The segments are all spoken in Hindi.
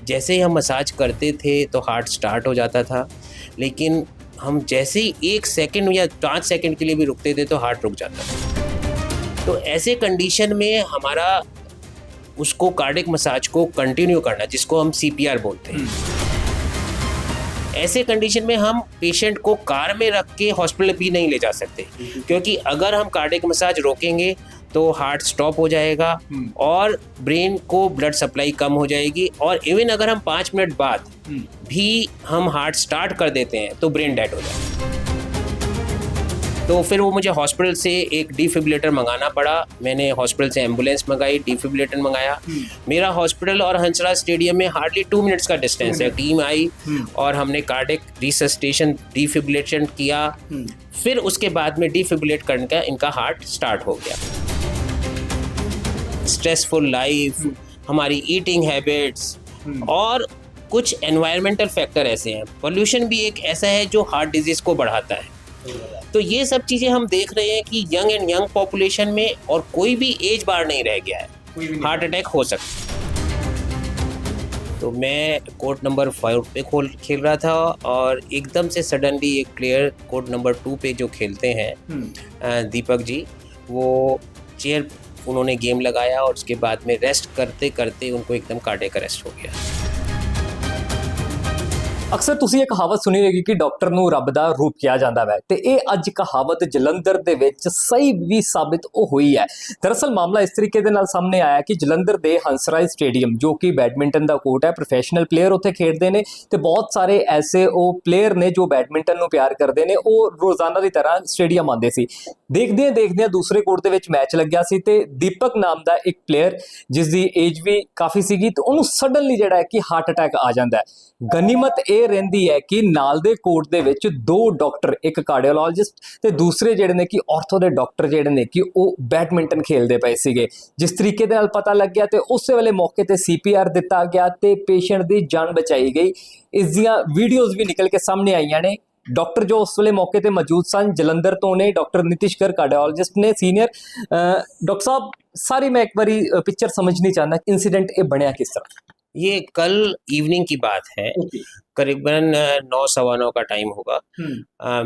जैसे ही हम मसाज करते थे तो हार्ट स्टार्ट हो जाता था, लेकिन हम जैसे ही 1 सेकंड या 5 सेकंड के लिए भी रुकते थे तो हार्ट रुक जाता था। तो ऐसे कंडीशन में हमारा उसको कार्डियक मसाज को कंटिन्यू करना, जिसको हम सीपीआर बोलते हैं, ऐसे कंडीशन में हम पेशेंट को कार में रख के हॉस्पिटल भी नहीं ले जा सकते, क्योंकि अगर हम कार्डियक मसाज रोकेंगे तो हार्ट स्टॉप हो जाएगा और ब्रेन को ब्लड सप्लाई कम हो जाएगी, और इवन अगर हम 5 मिनट बाद भी हम हार्ट स्टार्ट कर देते हैं तो ब्रेन डेड हो जाएगा। तो फिर वो मुझे हॉस्पिटल से एक डिफिब्रिलेटर मंगाना पड़ा। मैंने हॉस्पिटल से एम्बुलेंस मंगाई, डिफिब्रिलेटर मंगाया। मेरा हॉस्पिटल और हंसराज स्टेडियम में हार्डली 2 मिनट्स का डिस्टेंस है। टीम आई और हमने कार्डियक रिसस्टेशन डिफिब्रिलेशन किया। फिर उसके बाद में डिफिब्रिलेट करने का इनका हार्ट स्टार्ट हो गया। स्ट्रेसफुल लाइफ, हमारी ईटिंग हैबिट्स और कुछ एनवायरमेंटल फैक्टर ऐसे हैं। पोल्यूशन भी एक ऐसा है जो हार्ट डिजीज को बढ़ाता है। तो ये सब चीज़ें हम देख रहे हैं कि यंग एंड यंग पॉपुलेशन में और कोई भी एज बार नहीं रह गया है, हार्ट अटैक हो सकता है। तो मैं कोर्ट नंबर 5 पे खेल रहा था और एकदम से सडनली एक प्लेयर कोर्ट नंबर 2 पे जो खेलते हैं दीपक जी, वो चेयर उन्होंने गेम लगाया और उसके बाद में रेस्ट करते करते उनको एकदम कार्डियक अरेस्ट हो गया। ਅਕਸਰ ਤੁਸੀਂ ਇਹ ਕਹਾਵਤ ਸੁਣੀ ਹੋਏਗੀ ਕਿ ਡਾਕਟਰ ਨੂੰ ਰੱਬ ਦਾ ਰੂਪ ਕਿਹਾ ਜਾਂਦਾ ਹੈ ਤੇ ਇਹ ਅੱਜ ਕਹਾਵਤ ਜਲੰਧਰ ਦੇ ਵਿੱਚ ਸਹੀ ਵੀ ਸਾਬਿਤ ਹੋਈ ਹੈ। ਦਰਅਸਲ ਮਾਮਲਾ ਇਸ ਤਰੀਕੇ ਦੇ ਨਾਲ ਸਾਹਮਣੇ ਆਇਆ ਕਿ ਜਲੰਧਰ ਦੇ ਹੰਸਰਾਜ ਸਟੇਡੀਅਮ, ਜੋ ਕਿ ਬੈਡਮਿੰਟਨ ਦਾ ਕੋਰਟ ਹੈ, ਪ੍ਰੋਫੈਸ਼ਨਲ ਪਲੇਅਰ ਉੱਥੇ ਖੇਡਦੇ ਨੇ ਤੇ ਬਹੁਤ ਸਾਰੇ ਐਸੇ ਉਹ ਪਲੇਅਰ ਨੇ ਜੋ ਬੈਡਮਿੰਟਨ ਨੂੰ ਪਿਆਰ ਕਰਦੇ ਨੇ, ਉਹ ਰੋਜ਼ਾਨਾ ਦੀ ਤਰ੍ਹਾਂ ਸਟੇਡੀਅਮ ਆਉਂਦੇ ਸੀ। ਦੇਖਦਿਆਂ ਦੂਸਰੇ ਕੋਰਟ ਦੇ ਵਿੱਚ ਮੈਚ ਲੱਗਿਆ ਸੀ ਤੇ ਦੀਪਕ ਨਾਮ ਦਾ ਇੱਕ ਪਲੇਅਰ, ਜਿਸ ਦੀ ਏਜ ਵੀ ਕਾਫੀ ਸੀਗੀ, ਤੇ ਉਹਨੂੰ ਸਡਨਲੀ ਜਿਹੜਾ ਹੈ ਕਿ ਹਾਰਟ ਅਟੈਕ ਆ ਜਾਂਦਾ ਹੈ। ਗਨੀਮਤ ਇਹ ਰਹਿੰਦੀ ਹੈ ਕਿ ਨਾਲ ਦੇ ਕੋਰਟ ਦੇ ਵਿੱਚ 2 ਡਾਕਟਰ, ਇੱਕ ਕਾਰਡੀਓਲੋਜਿਸਟ ਤੇ ਦੂਸਰੇ ਜਿਹੜੇ ਨੇ ਕਿ ਆਰਥੋ ਦੇ ਡਾਕਟਰ ਜਿਹੜੇ ਨੇ ਕਿ ਉਹ ਬੈਡਮਿੰਟਨ ਖੇਲਦੇ ਪਏ ਸੀਗੇ। ਜਿਸ ਤਰੀਕੇ ਦੇ ਨਾਲ ਪਤਾ ਲੱਗਿਆ ਤੇ ਉਸੇ ਵੇਲੇ ਮੌਕੇ ਤੇ ਸੀਪੀਆਰ ਦਿੱਤਾ ਗਿਆ ਤੇ ਪੇਸ਼ੈਂਟ ਦੀ ਜਾਨ ਬਚਾਈ ਗਈ। ਇਸ ਦੀਆਂ ਵੀਡੀਓਜ਼ ਵੀ ਨਿਕਲ ਕੇ ਸਾਹਮਣੇ ਆਈਆਂ ਨੇ। ਡਾਕਟਰ ਜੋ ਉਸ ਵੇਲੇ ਮੌਕੇ ਤੇ ਮੌਜੂਦ ਸਨ ਜਲੰਧਰ ਤੋਂ ਨੇ, ਡਾਕਟਰ ਨਿਤਿਸ਼ ਗਰਗ ਕਾਰਡੀਓਲੋजिस्ट ने सीनियर। डॉक्टर साहब, सारी मैं एक बारी पिक्चर समझनी चाहना, इंसिडेंट ये बनया किस तरह? ये कल इवनिंग की बात है, करीबन 9-9:15 का टाइम होगा।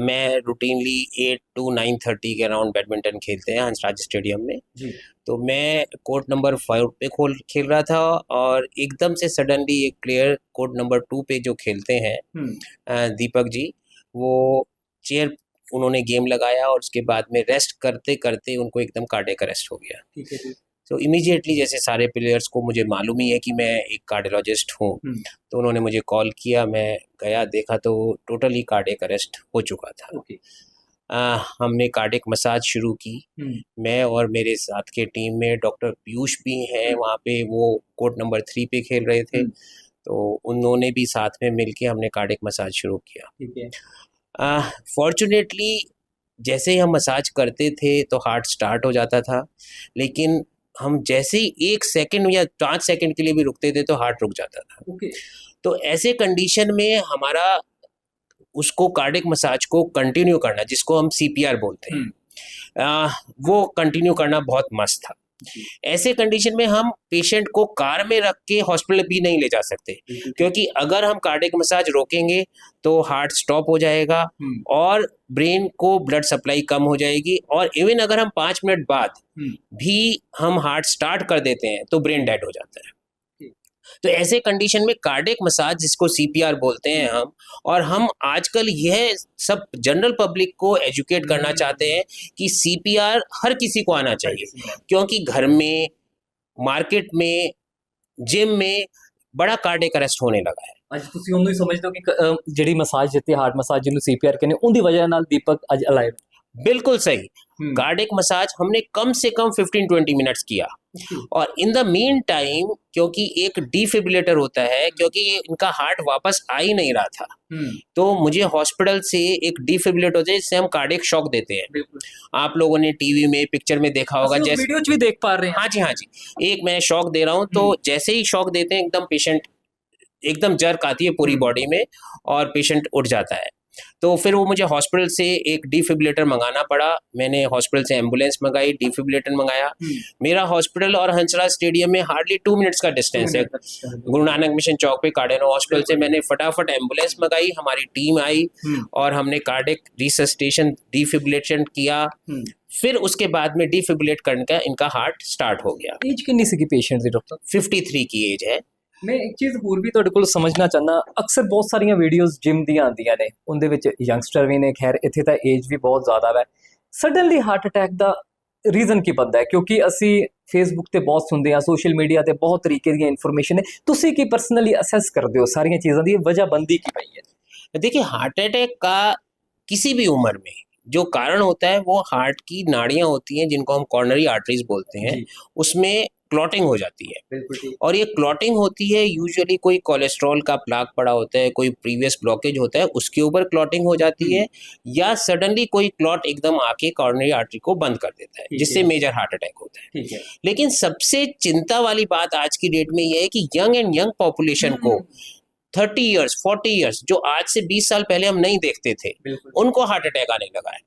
मैं रूटीनली 8 to 9:30 के अराउंड बैडमिंटन खेलते हैं हंसराज स्टेडियम में जी। तो मैं कोर्ट नंबर 5 पे खेल रहा था और एकदम से सडनली एक प्लेयर कोर्ट नंबर 2 पे जो खेलते हैं दीपक जी, वो चेयर उन्होंने गेम लगाया और उसके बाद में रेस्ट करते करते उनको एकदम कार्डियक अरेस्ट हो गया। ठीक है। तो इमीडिएटली, जैसे सारे प्लेयर्स को मुझे मालूम ही है कि मैं एक कार्डियोलॉजिस्ट हूँ, तो उन्होंने मुझे कॉल किया। मैं गया, देखा तो टोटली कार्डियक अरेस्ट हो चुका था। हमने कार्डियक मसाज शुरू की। मैं और मेरे साथ के टीम में डॉक्टर पीयूष भी हैं वहाँ पे, वो कोर्ट नंबर 3 पे खेल रहे थे, तो उन्होंने भी साथ में मिलके हमने कार्डियक मसाज शुरू किया। फॉर्चुनेटली जैसे ही हम मसाज करते थे तो हार्ट स्टार्ट हो जाता था, लेकिन हम जैसे ही 1 सेकंड या 5 सेकंड के लिए भी रुकते थे तो हार्ट रुक जाता था। तो ऐसे कंडीशन में हमारा उसको कार्डियक मसाज को कंटिन्यू करना, जिसको हम सीपीआर बोलते हैं, वो कंटिन्यू करना बहुत मस्त था। ऐसे कंडीशन में हम पेशेंट को कार में रख के हॉस्पिटल भी नहीं ले जा सकते, क्योंकि अगर हम कार्डियक मसाज रोकेंगे तो हार्ट स्टॉप हो जाएगा और ब्रेन को ब्लड सप्लाई कम हो जाएगी, और इवन अगर हम 5 मिनट बाद भी हम हार्ट स्टार्ट कर देते हैं तो ब्रेन डेड हो जाता है। तो ऐसे कंडीशन में कार्डियक मसाज, जिसको सीपीआर बोलते हैं और हम आजकल यह सब जनरल पब्लिक को एजुकेट करना चाहते हैं कि सीपीआर हर किसी को आना चाहिए, क्योंकि घर में, मार्केट में, जिम में बड़ा कार्डियक अरेस्ट होने लगा है। ਅੱਜ ਤੁਸੀਂ ਉਹਨੂੰ ਹੀ ਸਮਝਦੇ ਹੋ ਕਿ ਜਿਹੜੀ ਮਸਾਜ ਦਿੱਤੀ, ਹਾਰਟ ਮਸਾਜ ਜਿਹਨੂੰ ਸੀਪੀਆਰ ਕਹਿੰਦੇ, ਉਹਦੀ ਵਜ੍ਹਾ ਨਾਲ ਦੀਪਕ ਅੱਜ ਅਲਾਈਵ? बिल्कुल सही। कार्डियक मसाज हमने कम से कम 15-20 मिनट्स किया, और इन द मीन टाइम, क्योंकि एक डिफिब्रिलेटर होता है, क्योंकि इनका हार्ट वापस आ ही नहीं रहा था, तो मुझे हॉस्पिटल से एक डिफिब्रिलेटर होता है जिससे हम कार्डियक शॉक देते हैं। आप लोगों ने टीवी में, पिक्चर में देखा होगा, जैसे वीडियोज भी देख पा रहे हैं। हाँ जी। एक मैं शॉक दे रहा हूँ, तो जैसे ही शॉक देते हैं एकदम पेशेंट एकदम जर्क आती है पूरी बॉडी में और पेशेंट उठ जाता है। तो फिर वो मुझे हॉस्पिटल से एक डिफिब्रिलेटर मंगाना पड़ा। मैंने हॉस्पिटल से एम्बुलेंस मंगाई, डिफिब्रिलेटर मंगाया। मेरा हॉस्पिटल और हंसराज स्टेडियम में हार्डली 2 मिनट्स का डिस्टेंस है। गुरु नानक मिशन चौक पे कार्डियनो हॉस्पिटल से मैंने फटाफट एम्बुलेंस मंगाई, हमारी टीम आई और हमने कार्डियक रिसस्टेशन डिफिब्रिलेशन किया। फिर उसके बाद में डिफिब्रिलेट करने का इनका हार्ट स्टार्ट हो गया। एज कितनी सी पेशेंट दी डॉक्टर? 53 की एज है। मैं एक ਚੀਜ਼ ਹੋਰ ਵੀ ਤੁਹਾਡੇ ਕੋਲ ਸਮਝਣਾ ਚਾਹੁੰਦਾ, ਅਕਸਰ ਬਹੁਤ ਸਾਰੀਆਂ ਵੀਡੀਓਜ਼ ਜਿਮ ਦੀਆਂ ਆਉਂਦੀਆਂ ਨੇ, ਉਹਦੇ ਵਿੱਚ ਯੰਗਸਟਰ ਵੀ ਨੇ, ਖੈਰ ਇੱਥੇ ਤਾਂ ਏਜ ਵੀ ਬਹੁਤ ਜ਼ਿਆਦਾ ਹੈ। ਸਡਨਲੀ ਹਾਰਟ ਅਟੈਕ ਦਾ ਰੀਜ਼ਨ ਕੀ ਬਣਦਾ ਹੈ? ਕਿਉਂਕਿ ਅਸੀਂ ਫੇਸਬੁੱਕ ਤੇ ਬਹੁਤ ਸੁਣਦੇ ਹਾਂ, ਸੋਸ਼ਲ ਮੀਡੀਆ ਤੇ ਬਹੁਤ ਤਰੀਕੇ ਦੀਆਂ ਇਨਫੋਰਮੇਸ਼ਨ ਹੈ, ਤੁਸੀਂ ਕੀ ਪਰਸਨਲੀ ਅਸੈਸ ਕਰਦੇ ਹੋ ਸਾਰੀਆਂ ਚੀਜ਼ਾਂ ਦੀ ਵਜ੍ਹਾ बनती की पई है? देखिए, हार्ट अटैक का किसी भी उम्र में जो कारण होता है वो हार्ट की नाड़ियां होती हैं जिनको हम कॉर्नरी आर्टरीज बोलते हैं, उसमें क्लॉटिंग हो जाती है। और ये क्लॉटिंग होती है यूजुअली कोई कोलेस्ट्रॉल का प्लाक पड़ा होता है, कोई प्रीवियस ब्लॉकेज होता है, उसके ऊपर क्लॉटिंग हो जाती है, या सडनली कोई क्लॉट एकदम आके कॉर्नरी आर्टरी को बंद कर देता है, जिससे मेजर हार्ट अटैक होता है। लेकिन सबसे चिंता वाली बात आज की डेट में ये है कि यंग एंड यंग पॉपुलेशन को 30 इयर्स 40 इयर्स जो आज से 20 साल पहले हम नहीं देखते थे, उनको हार्ट अटैक आने लगा है।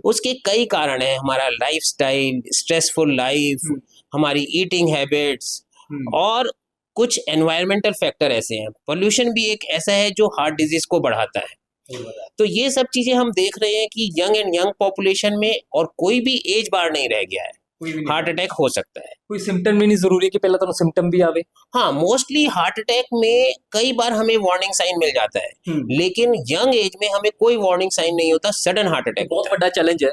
उसके कई कारण हैं, हमारा लाइफस्टाइल, स्ट्रेसफुल लाइफ, हमारी ईटिंग हैबिट्स और कुछ एनवायरमेंटल फैक्टर ऐसे हैं। पोल्यूशन भी एक ऐसा है जो हार्ट डिजीज को बढ़ाता है। तो ये सब चीजें हम देख रहे हैं कि यंग एंड यंग पॉपुलेशन में और कोई भी एज बार नहीं रह गया है, हार्ट अटैक हो सकता है। कोई सिम्टम भी नहीं जरूरी कि पहले तो सिम्टम भी आवे। हाँ, मोस्टली हार्ट अटैक में कई बार हमें वार्निंग साइन मिल जाता है, लेकिन यंग एज में हमें कोई वार्निंग साइन नहीं होता, सडन हार्ट अटैक बहुत बड़ा चैलेंज है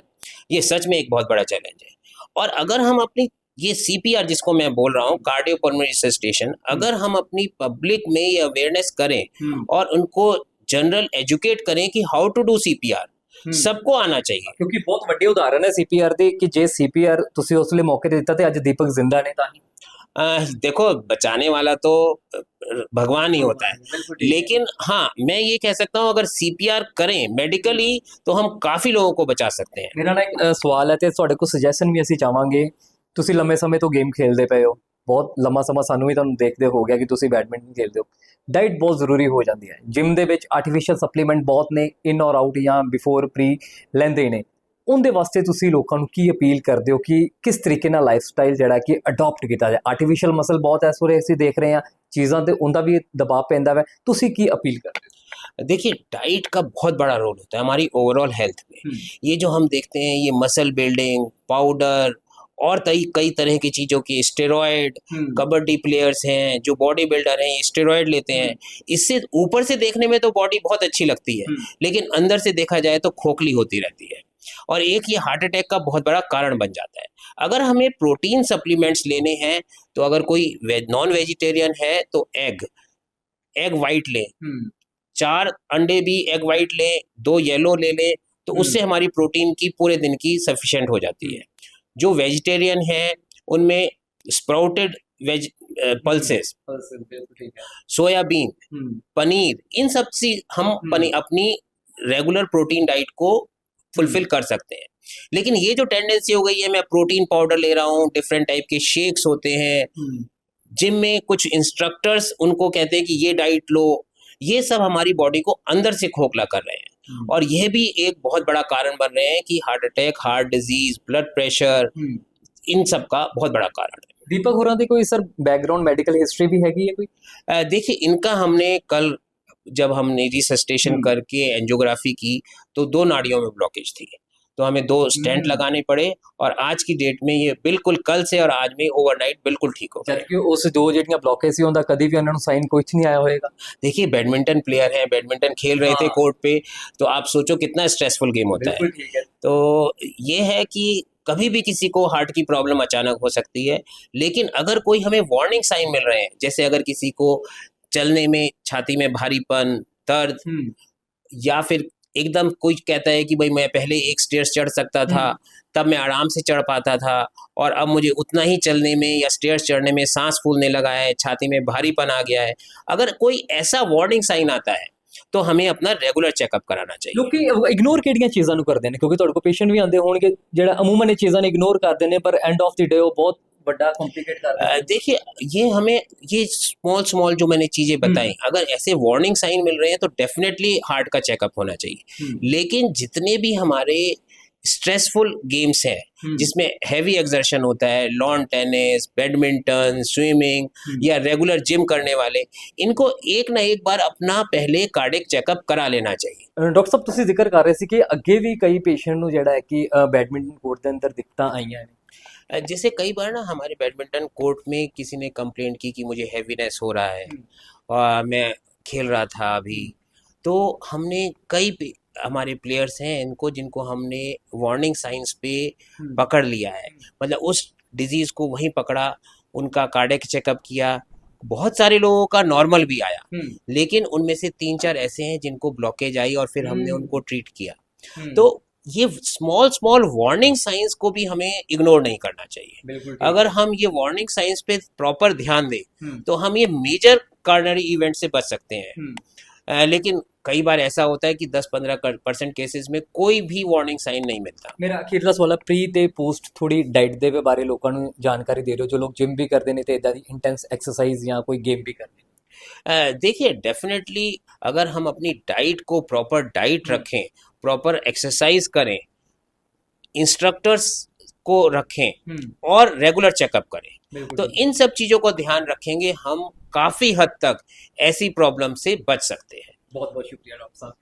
ये, सच में एक बहुत बड़ा चैलेंज है। और अगर हम अपनी ये सीपीआर जिसको मैं बोल रहा हूँ, कार्डियोपल्मोनरी रिसस्टेशन, अगर हम अपनी पब्लिक में ये अवेयरनेस करें और उनको जनरल एजुकेट करें कि हाउ टू डू सीपीआर, सबको आना चाहिए। क्योंकि बहुत ਵੱਡੇ ਉਦਾਹਰਨ ਹੈ ਸੀਪੀਆਰ ਦੇ ਕਿ ਜੇ ਸੀਪੀਆਰ ਤੁਸੀਂ ਉਸ ਲਈ ਮੌਕੇ ਤੇ ਦਿੱਤਾ ਤੇ ਅੱਜ ਦੀਪਕ ਜ਼ਿੰਦਾ ਨੇ ਤਾਂ ही। देखो, बचाने वाला तो भगवान ही होता है, लेकिन हाँ, मैं ये कह सकता हूँ अगर सीपीआर करें मेडिकली तो हम काफी लोगों को बचा सकते हैं। मेरा ना एक सवाल है ਤੇ ਤੁਹਾਡੇ ਕੋਲ ਸੁਜੈਸ਼ਨ ਵੀ ਅਸੀਂ ਚਾਹਾਂਗੇ। ਤੁਸੀਂ ਲੰਮੇ ਸਮੇਂ ਤੋਂ ਗੇਮ ਖੇਲਦੇ ਪਏ ਹੋ, ਬਹੁਤ ਲੰਮਾ ਸਮਾਂ ਸਾਨੂੰ ਵੀ ਤੁਹਾਨੂੰ ਦੇਖਦੇ ਹੋ ਗਿਆ ਕਿ ਤੁਸੀਂ ਬੈਡਮਿੰਟਨ ਖੇਲਦੇ ਹੋ। ਡਾਈਟ ਬਹੁਤ ਜ਼ਰੂਰੀ ਹੋ ਜਾਂਦੀ ਹੈ। ਜਿਮ ਦੇ ਵਿੱਚ ਆਰਟੀਫੀਸ਼ੀਅਲ ਸਪਲੀਮੈਂਟ ਬਹੁਤ ਨੇ, ਇਨ ਔਰ ਆਊਟ ਜਾਂ ਬਿਫੋਰ ਪ੍ਰੀ ਲੈਂਦੇ ਨੇ। ਉਹਦੇ ਵਾਸਤੇ ਤੁਸੀਂ ਲੋਕਾਂ ਨੂੰ ਕੀ ਅਪੀਲ ਕਰਦੇ ਹੋ ਕਿ ਕਿਸ ਤਰੀਕੇ ਨਾਲ ਲਾਈਫ ਸਟਾਈਲ ਜਿਹੜਾ ਕਿ ਅਡਾਪਟ ਕੀਤਾ ਜਾਏ? ਆਰਟੀਫੀਸ਼ੀਅਲ ਮਸਲ ਬਹੁਤ ਇਸ ਵੇਲੇ ਅਸੀਂ ਦੇਖ ਰਹੇ ਹਾਂ, ਚੀਜ਼ਾਂ ਤੇ ਉਹਦਾ ਵੀ ਦਬਾਅ ਪੈਂਦਾ ਹੈ, ਤੁਸੀਂ ਕੀ अपील करते हो? देखिए, डाइट का बहुत बड़ा रोल होता है हमारी ओवरऑल हेल्थ में। ये जो हम देखते हैं ये मसल बिल्डिंग पाउडर और कई तरह की चीज़ों की, स्टेरॉयड, कबड्डी प्लेयर्स हैं जो बॉडी बिल्डर हैं, स्टेरॉयड लेते हैं। इससे ऊपर से देखने में तो बॉडी बहुत अच्छी लगती है, लेकिन अंदर से देखा जाए तो खोखली होती रहती है, और एक ये हार्ट अटैक का बहुत बड़ा कारण बन जाता है। अगर हमें प्रोटीन सप्लीमेंट्स लेने हैं तो अगर कोई नॉन वेजिटेरियन है तो एग वाइट ले, 4 अंडे भी एग वाइट ले, 2 येलो ले ले, तो उससे हमारी प्रोटीन की पूरे दिन की सफिशिएंट हो जाती है। जो वेजिटेरियन है उनमें sprouted veg pulses, soybean, paneer, इन सब से हम अपनी रेगुलर प्रोटीन डाइट को फुलफिल कर सकते हैं। लेकिन ये जो टेंडेंसी हो गई है, मैं प्रोटीन पाउडर ले रहा हूँ, डिफरेंट टाइप के शेक्स होते हैं, जिम में कुछ इंस्ट्रक्टर्स उनको कहते हैं कि ये डाइट लो, ये सब हमारी बॉडी को अंदर से खोखला कर रहे हैं, और यह भी एक बहुत बड़ा कारण बन रहे हैं कि heart attack, heart disease, blood pressure, इन सब का बहुत बड़ा कारण है। दीपक होरा दी कोई सर बैकग्राउंड मेडिकल हिस्ट्री भी हैगी है कोई? देखिए, इनका हमने कल जब हमने रिसस्टेशन करके एंजियोग्राफी की तो 2 नाड़ियों में ब्लॉकेज थी, तो हमें 2 स्टेंट लगाने पड़े, और आज की डेट में ये बिल्कुल कल से और आज में ओवरनाइट बिल्कुल ठीक हो गया। जबकि उस 2 ਜਿਹੜੀਆਂ ब्लॉकेज ਸੀ ਉਹਦਾ कभी भी ਉਹਨਾਂ ਨੂੰ साइन कुछ नहीं आया होएगा। देखिए, बैडमिंटन प्लेयर हैं, बैडमिंटन खेल रहे थे कोर्ट पे, तो आप सोचो कितना स्ट्रेसफुल गेम होता है। तो ये है कि कभी भी किसी को हार्ट की प्रॉब्लम अचानक हो सकती है, लेकिन अगर कोई हमें वार्निंग साइन मिल रहे हैं, जैसे अगर किसी को चलने में छाती में भारीपन, दर्द, या फिर एकदम कोई कहता है कि भाई मैं पहले 1 स्टेयर्स चढ़ सकता था, तब मैं आराम से चढ़ पाता था, और अब मुझे उतना ही चलने में या स्टेयर्स चढ़ने में सांस फूलने लगा है, छाती में भारीपन आ गया है। अगर कोई ऐसा वार्निंग साइन आता है तो हमें अपना रेगुलर चेकअप कराना चाहिए। ਲੋਕੀ ਇਗਨੋਰ ਕਿਹੜੀਆਂ ਚੀਜ਼ਾਂ ਨੂੰ ਕਰਦੇ ਨੇ? ਕਿਉਂਕਿ ਤੁਹਾਡੇ ਕੋਲ ਪੇਸ਼ੈਂਟ ਵੀ ਆਉਂਦੇ ਹੋਣਗੇ ਜਿਹੜਾ ਅਮੂਮਨ ਇਹ ਚੀਜ਼ਾਂ ਨੇ ਇਗਨੋਰ ਕਰਦੇ ਨੇ, ਪਰ ਐਂਡ ਆਫ ਦੀ ਡੇ ਉਹ ਬਹੁਤ बड़ा कॉम्प्लिकेट कर रहा है। देखिए, ये हमें ये स्मॉल स्मॉल जो मैंने चीजें बताई, अगर ऐसे वार्निंग साइन मिल रहे हैं तो डेफिनेटली हार्ट का चेकअप होना चाहिए। लेकिन जितने भी हमारे स्ट्रेसफुल गेम्स हैं जिसमें हैवी एक्सर्शन होता है, लॉन टेनिस, बैडमिंटन, स्विमिंग या रेगुलर जिम करने वाले, इनको एक ना एक बार अपना पहले कार्डियक चेकअप करा लेना चाहिए। ਡਾਕਟਰ ਸਾਹਿਬ ਤੁਸੀਂ ਜ਼ਿਕਰ ਕਰ ਰਹੇ ਸੀ ਕਿ ਅੱਗੇ ਵੀ ਕਈ ਪੇਸ਼ੈਂਟ ਨੂੰ ਜਿਹੜਾ ਹੈ ਕਿ ਬੈਡਮਿੰਟਨ ਕੋਰਟ ਦੇ ਅੰਦਰ ਦਿੱਕਤਾਂ ਆਈਆਂ ਨੇ। जैसे कई बार ना हमारे बैडमिंटन कोर्ट में किसी ने कंप्लेंट की कि मुझे हैवीनेस हो रहा है और मैं खेल रहा था अभी, तो हमने हमारे प्लेयर्स हैं इनको जिनको हमने वार्निंग साइंस पे पकड़ लिया है, मतलब उस डिजीज को वहीं पकड़ा, उनका कार्डियक चेकअप किया। बहुत सारे लोगों का नॉर्मल भी आया, लेकिन उनमें से 3-4 ऐसे हैं जिनको ब्लॉकेज आई और फिर हमने उनको ट्रीट किया। तो ये स्मॉल स्मॉल वार्निंग साइंस को भी हमें इग्नोर नहीं करना चाहिए। अगर हम ये वार्निंग साइंस पे प्रॉपर ध्यान दें तो हम ये मेजर कार्डिनरी इवेंट से बच सकते हैं। लेकिन कई बार ऐसा होता है कि 10-15% केसेस में कोई भी वार्निंग साइन नहीं मिलता। ਮੇਰਾ ਅਖੀਰਲਾ ਸਵਾਲ ਹੈ, ਪ੍ਰੀ ਤੇ ਪੋਸਟ ਥੋੜੀ ਡਾਈਟ ਦੇ ਬਾਰੇ ਲੋਕਾਂ ਨੂੰ ਜਾਣਕਾਰੀ ਦੇ ਰਹੇ ਹੋ, ਜੋ ਲੋਕ ਜਿਮ ਵੀ ਕਰਦੇ ਨੇ ਤੇ ਇਦਾਂ ਦੀ ਇੰਟੈਂਸ ਐਕਸਰਸਾਈਜ਼ ਜਾਂ ਕੋਈ गेम भी करते हैं। देखिए, डेफिनेटली अगर हम अपनी डाइट को प्रॉपर डाइट रखें, प्रॉपर एक्सरसाइज करें, इंस्ट्रक्टर्स को रखें और रेगुलर चेकअप करें, तो इन सब चीजों को ध्यान रखेंगे, हम काफी हद तक ऐसी प्रॉब्लम से बच सकते हैं। ਬਹੁਤ ਬਹੁਤ ਸ਼ੁਕਰੀਆ ਡਾਕਟਰ ਸਾਹਿਬ।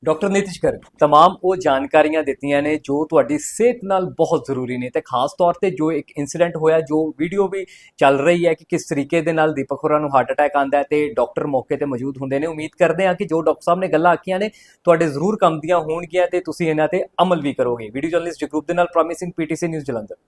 ਡਾਕਟਰ ਨੀਤਿਸ਼ ਗਰਗ तमाम ਉਹ ਜਾਣਕਾਰੀਆਂ ਦਿੱਤੀਆਂ ਨੇ ਜੋ ਤੁਹਾਡੀ ਸਿਹਤ ਨਾਲ ਬਹੁਤ ਜ਼ਰੂਰੀ ਨੇ, ਤੇ ਖਾਸ ਤੌਰ ਤੇ ਜੋ ਇੱਕ ਇਨਸੀਡੈਂਟ ਹੋਇਆ, ਜੋ ਵੀਡੀਓ ਵੀ ਚੱਲ ਰਹੀ ਹੈ ਕਿ ਕਿਸ ਤਰੀਕੇ ਦੇ ਨਾਲ ਦੀਪਕ ਹੋਰਾਂ ਨੂੰ ਹਾਰਟ ਅਟੈਕ ਆਉਂਦਾ ਹੈ ਤੇ ਡਾਕਟਰ ਮੌਕੇ ਤੇ ਮੌਜੂਦ ਹੁੰਦੇ ਨੇ। ਉਮੀਦ ਕਰਦੇ ਹਾਂ ਕਿ ਜੋ ਡਾਕਟਰ ਸਾਹਿਬ ਨੇ ਗੱਲਾਂ ਆਖੀਆਂ ਨੇ ਤੁਹਾਡੇ ਜ਼ਰੂਰ ਕੰਮ ਦੀਆਂ ਹੋਣਗੀਆਂ ਤੇ ਤੁਸੀਂ ਇਹਨਾਂ ਤੇ ਅਮਲ ਵੀ ਕਰੋਗੇ। ਵੀਡੀਓ ਜਰਨਲਿਸਟ ਜਗਰੂਪ ਦੇ ਨਾਲ ਪ੍ਰੋਮਿਸਿੰਗ PTC ਨਿਊਜ਼ ਜਲੰਧਰ।